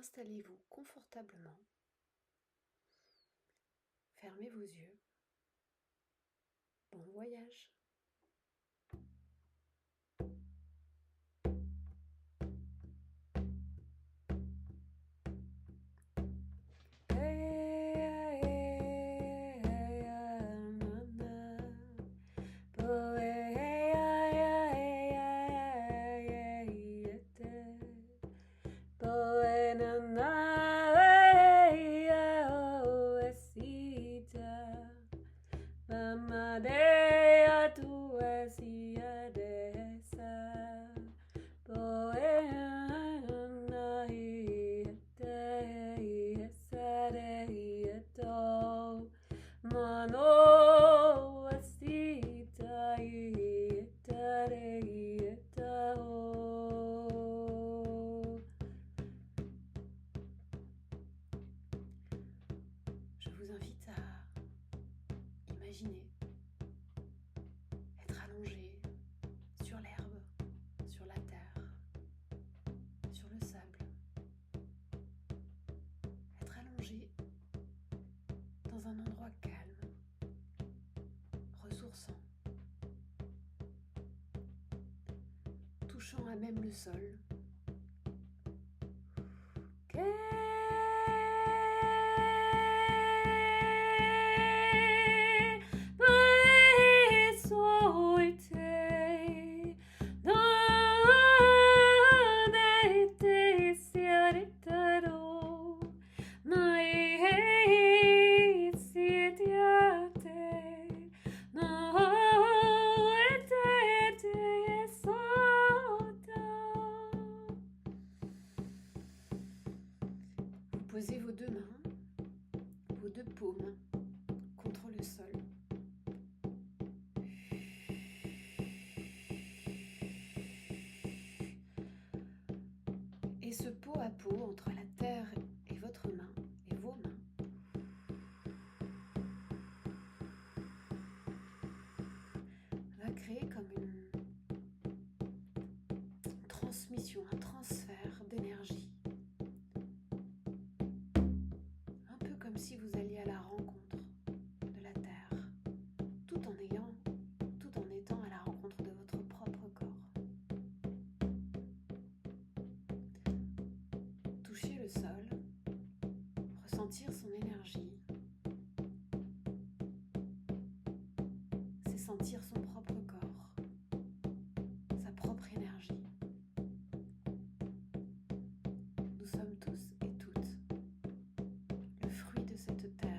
installez-vous confortablement, fermez vos yeux, bon voyage. Je vous invite à imaginer être allongé sur l'herbe, sur la terre, sur le sable. Être allongé dans un endroit calme, ressourçant, touchant à même le sol. Posez vos deux mains, vos deux paumes contre le sol. Et ce pot à pot entre la terre et votre main, et vos mains, va créer comme une transmission, un transfert d'énergie. Un peu comme si vous alliez à la rencontre de la terre, tout en étant à la rencontre de votre propre corps. Toucher le sol, ressentir son énergie, c'est sentir son propre corps, sa propre énergie. Nous sommes tous et toutes le fruit de cette terre.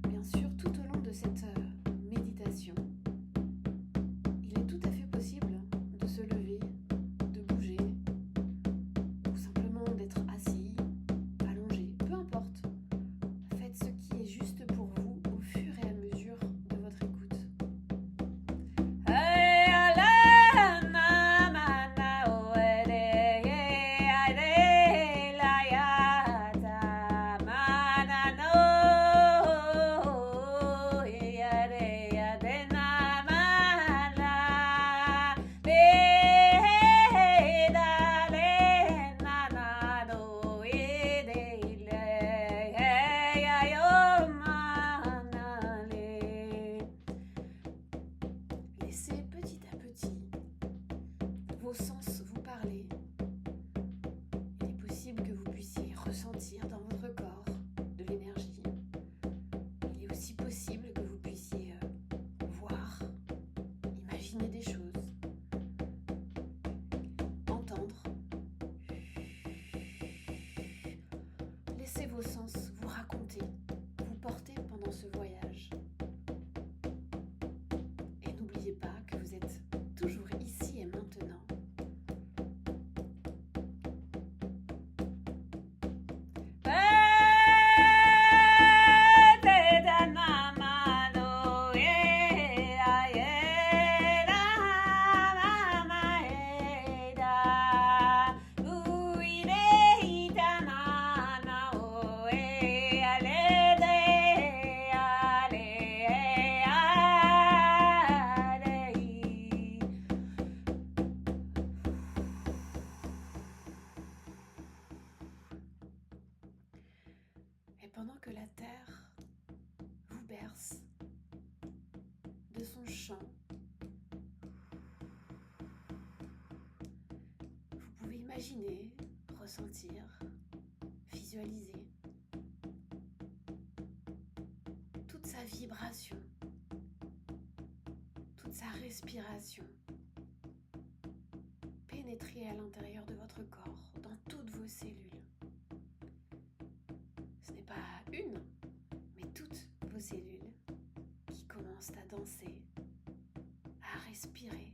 Bien sûr, tout au long de cette méditation, il est tout à fait possible de se lever, de bouger, ou simplement d'être assis, allongé, peu importe. Faites ce qui est juste pour vous au fur et à mesure de votre écoute. Laissez petit à petit vos sens vous parler. Il est possible que vous puissiez ressentir dans votre corps de l'énergie. Il est aussi possible que vous puissiez voir, imaginer des choses, entendre. Laissez vos sens vous raconter, vous porter pendant ce voyage. Et n'oubliez pas que vous êtes toujours ici et maintenant. pendant que la terre vous berce de son chant. Vous pouvez imaginer, ressentir, visualiser toute sa vibration, toute sa respiration pénétrer à l'intérieur de votre corps, dans toutes vos cellules. Ce n'est pas une, mais toutes vos cellules qui commencent à danser, à respirer,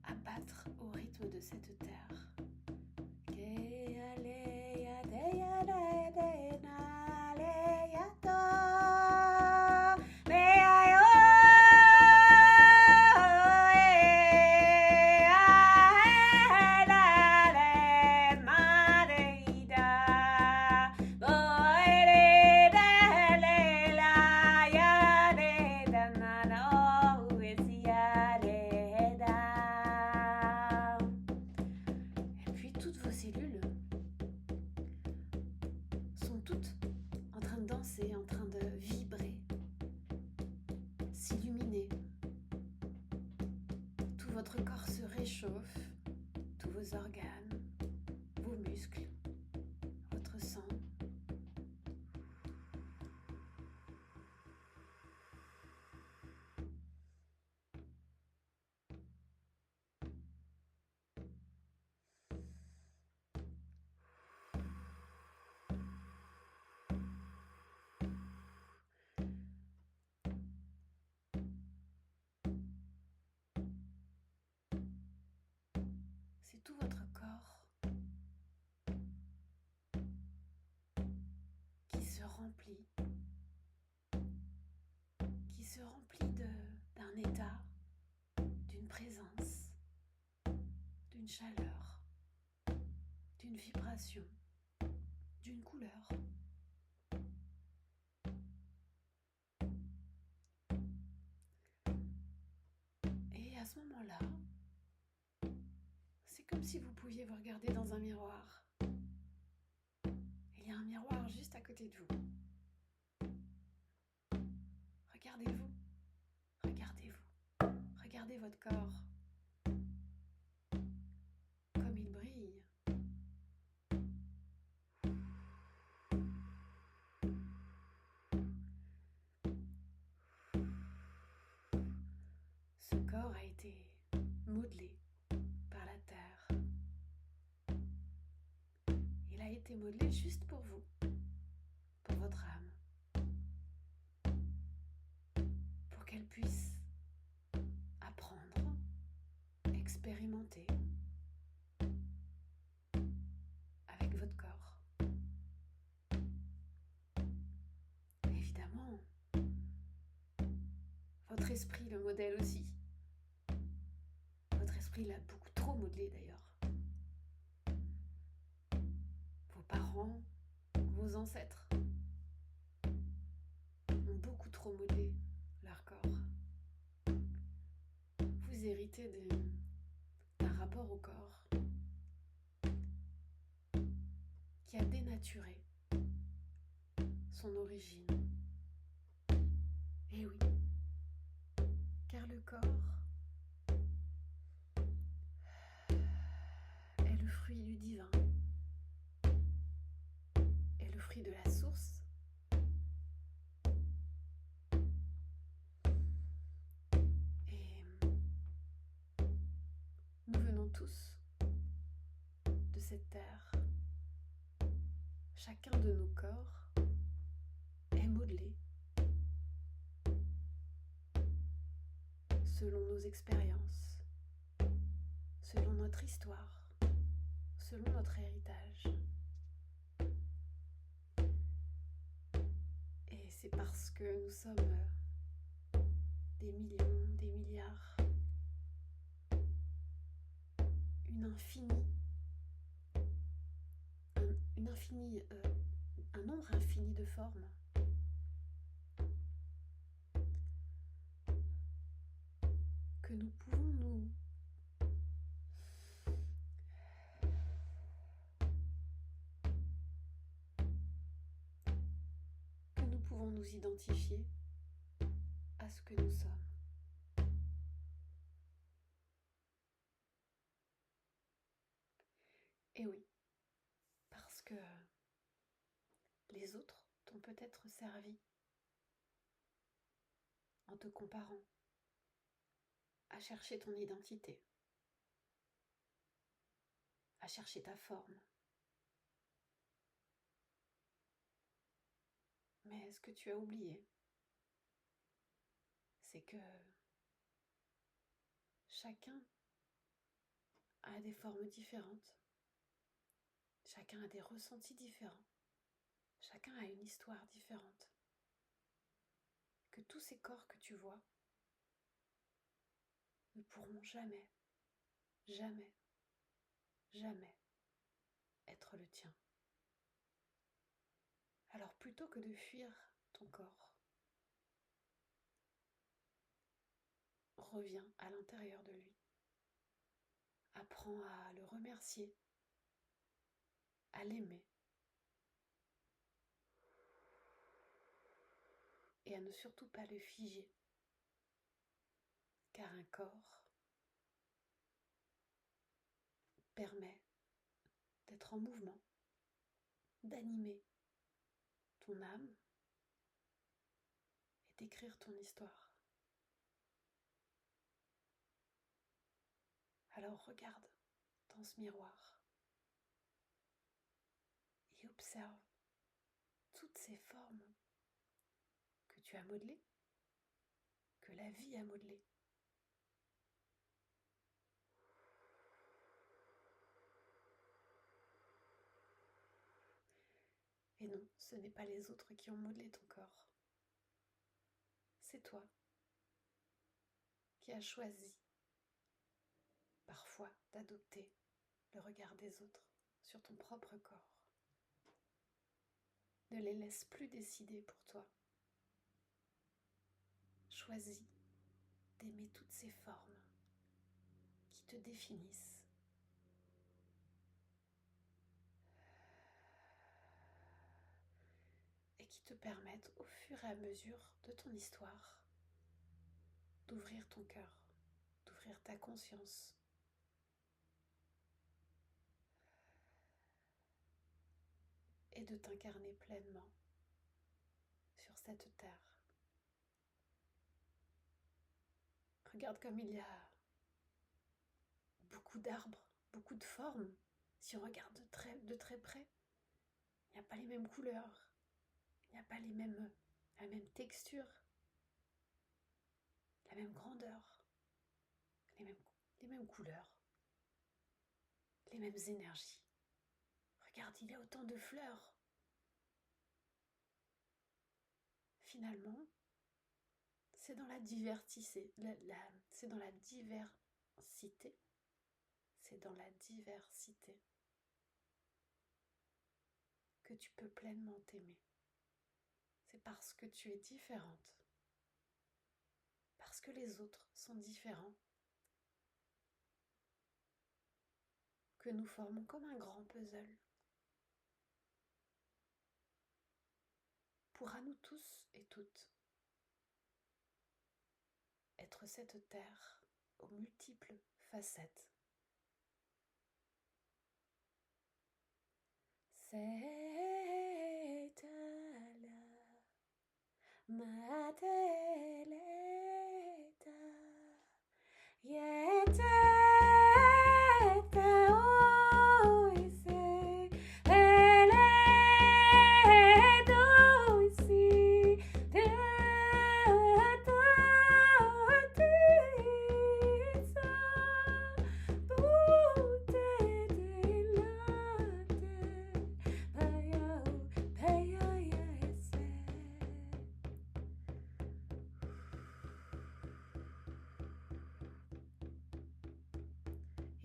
à battre au rythme de cette terre. Toutes vos cellules sont toutes en train de danser, en train de vibrer, s'illuminer. Tout votre corps se réchauffe, tous vos organes, vos muscles, votre sang. C'est tout votre corps qui se remplit d'un état, d'une présence, d'une chaleur, d'une vibration, d'une couleur. Et à ce moment-là, c'est comme si vous pouviez vous regarder dans un miroir. Il y a un miroir juste à côté de vous. Regardez-vous, regardez-vous, regardez votre corps, comme il brille. Ce corps a été modelé par la terre. Il a été modelé juste pour vous, pour votre âme, pour qu'elle puisse apprendre, expérimenter avec votre corps. Évidemment, votre esprit le modèle aussi. Votre esprit l'a beaucoup trop modelé d'ailleurs. Vos parents, vos ancêtres ont beaucoup trop modelé leur corps. Vous héritez d'un rapport au corps qui a dénaturé son origine. Et oui, car le corps est le fruit du divin, est le fruit de la source. Et nous venons tous de cette terre. Chacun de nos corps est modelé selon nos expériences, selon notre histoire, selon notre héritage. Et c'est parce que nous sommes des millions, des milliards, un nombre infini de formes. Que nous pouvons nous pouvons nous identifier à ce que nous sommes. Et oui, parce que les autres t'ont peut-être servi en te comparant à chercher ton identité, à chercher ta forme. Mais ce que tu as oublié, c'est que chacun a des formes différentes, chacun a des ressentis différents, chacun a une histoire différente. Que tous ces corps que tu vois ne pourront jamais, jamais, jamais être le tien. Alors plutôt que de fuir ton corps, reviens à l'intérieur de lui. Apprends à le remercier, à l'aimer et à ne surtout pas le figer. Car un corps permet d'être en mouvement, d'animer ton âme et d'écrire ton histoire. Alors regarde dans ce miroir et observe toutes ces formes que tu as modelées, que la vie a modelées. Et non, ce n'est pas les autres qui ont modelé ton corps. C'est toi qui as choisi parfois d'adopter le regard des autres sur ton propre corps. Ne les laisse plus décider pour toi. Choisis d'aimer toutes ces formes qui te définissent. Et qui te permettent au fur et à mesure de ton histoire d'ouvrir ton cœur, d'ouvrir ta conscience et de t'incarner pleinement sur cette terre. Regarde comme il y a beaucoup d'arbres, beaucoup de formes. Si on regarde de très près, il n'y a pas les mêmes couleurs, il n'y a pas la même texture, la même grandeur, les mêmes couleurs, les mêmes énergies. Regarde, il y a autant de fleurs. Finalement, c'est dans la diversité, que tu peux pleinement t'aimer. C'est parce que tu es différente, parce que les autres sont différents, que nous formons comme un grand puzzle. Pour à nous tous et toutes, être cette terre aux multiples facettes.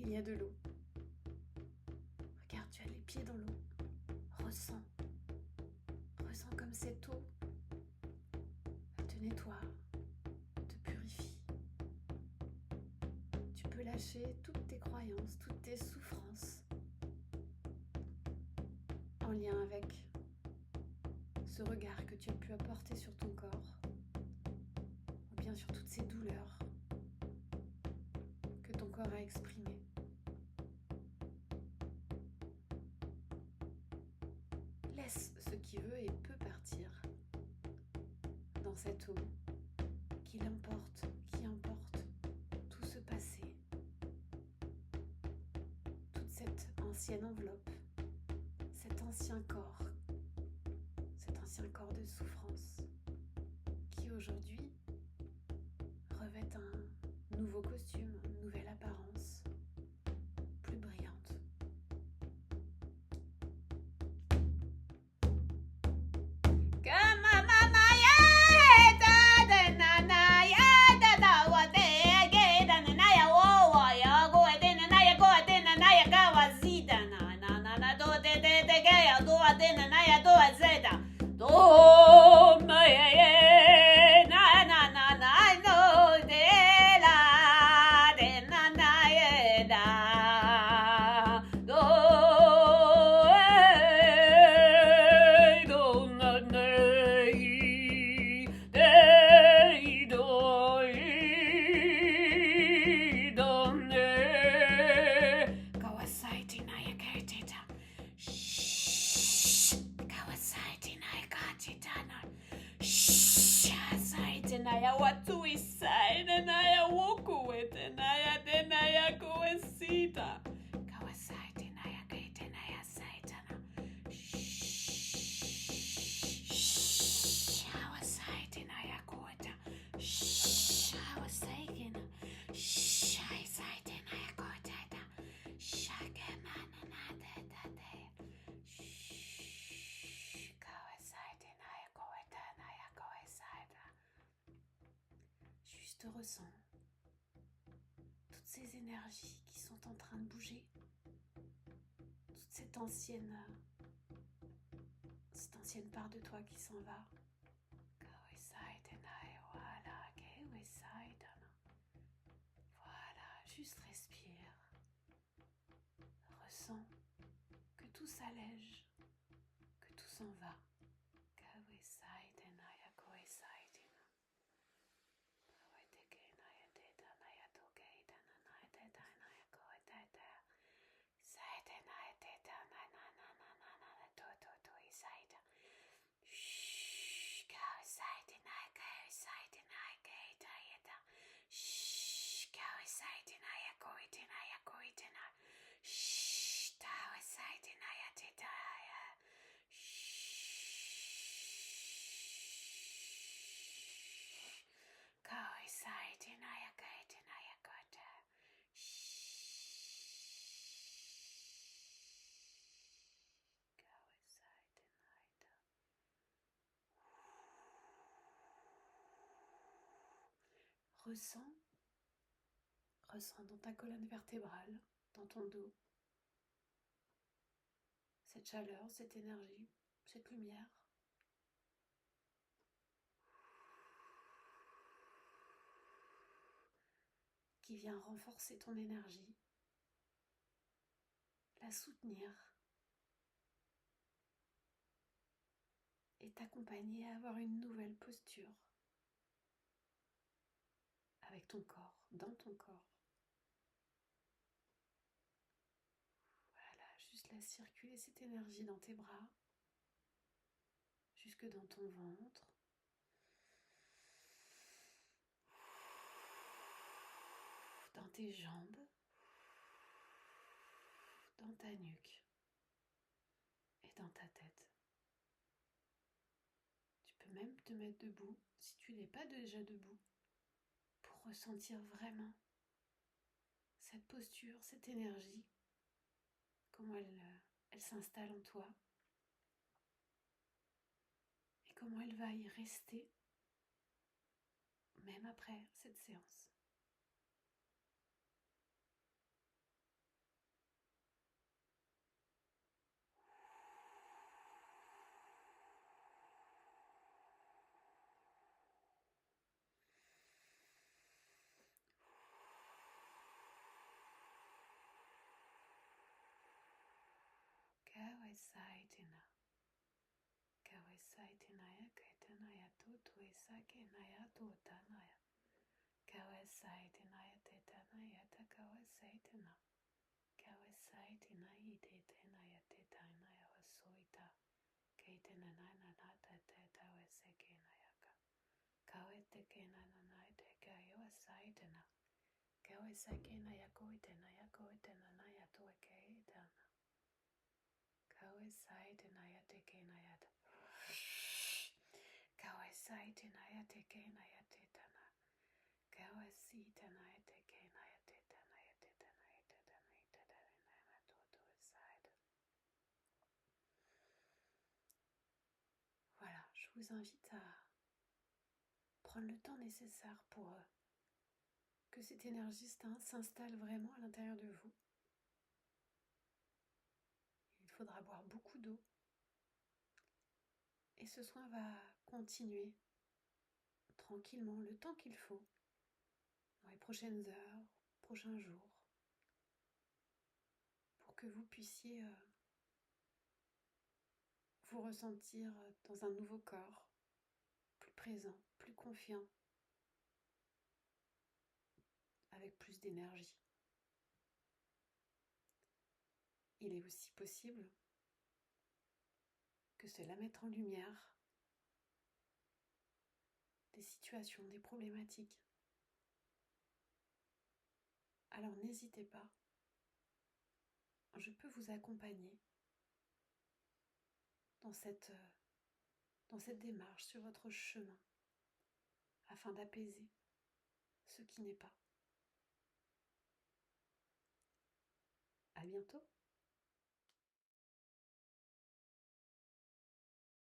Il y a de l'eau. Regarde, tu as les pieds dans l'eau. Ressens comme cette eau te nettoie, te purifie. Tu peux lâcher toutes tes croyances, toutes tes souffrances en lien avec ce regard que tu as pu apporter sur ton corps, ou bien sur toutes ces douleurs que ton corps a exprimées. Laisse ce qui veut et peut partir dans cette eau qui importe tout ce passé, toute cette ancienne enveloppe, cet ancien corps de souffrance qui aujourd'hui revêt un nouveau costume, une nouvelle apparence, plus brillante. Naya watu isaine naya woku wete naya de naya koesita kawasaite naya kaite naya saitana shawasaite naya koeta shawasaikina shaisaite naya koeta shakemana nade dade kawasaite naya koeta naya koesaita. Juste ressens toutes ces énergies qui sont en train de bouger, toute cette ancienne part de toi qui s'en va. Voilà, juste respire. Ressens que tout s'allège, que tout s'en va. Ressens dans ta colonne vertébrale, dans ton dos, cette chaleur, cette énergie, cette lumière. Qui vient renforcer ton énergie, la soutenir et t'accompagner à avoir une nouvelle posture avec ton corps, dans ton corps. Voilà, juste laisse circuler cette énergie dans tes bras, jusque dans ton ventre. Dans tes jambes, dans ta nuque et dans ta tête. Tu peux même te mettre debout si tu n'es pas déjà debout pour ressentir vraiment cette posture, cette énergie, comment elle s'installe en toi et comment elle va y rester même après cette séance. Kawasaitina, Saitinaya Kaitanaya Tutu Isakinaya Tutanaya Kawasaitinaya Tetanaya Takawasaitina Kawasaitinaya Tetanaya Tetanaya Wasuita Kaitanana Tetawasekinayaka Kawetekinanaya Tekayawasaitina Kawasakinaya Koitanaya Koitanaya Tuakaitana Kawasaitinaya Tekinaya Kawasaitinaya Tekinaya Tetana Kawasitanaya Tekinaya Tetanaya Tetanaya Tetanaya Tetanaya Tutuasaida. Voilà, je vous invite à prendre le temps nécessaire pour que cette énergie s'installe vraiment à l'intérieur de vous. Il faudra boire beaucoup d'eau. Et ce soin va continuer tranquillement le temps qu'il faut, dans les prochaines heures, prochains jours, pour que vous puissiez vous ressentir dans un nouveau corps, plus présent, plus confiant, avec plus d'énergie. Il est aussi possible que cela mette en lumière des situations, des problématiques. Alors n'hésitez pas, je peux vous accompagner dans cette démarche sur votre chemin afin d'apaiser ce qui n'est pas. À bientôt.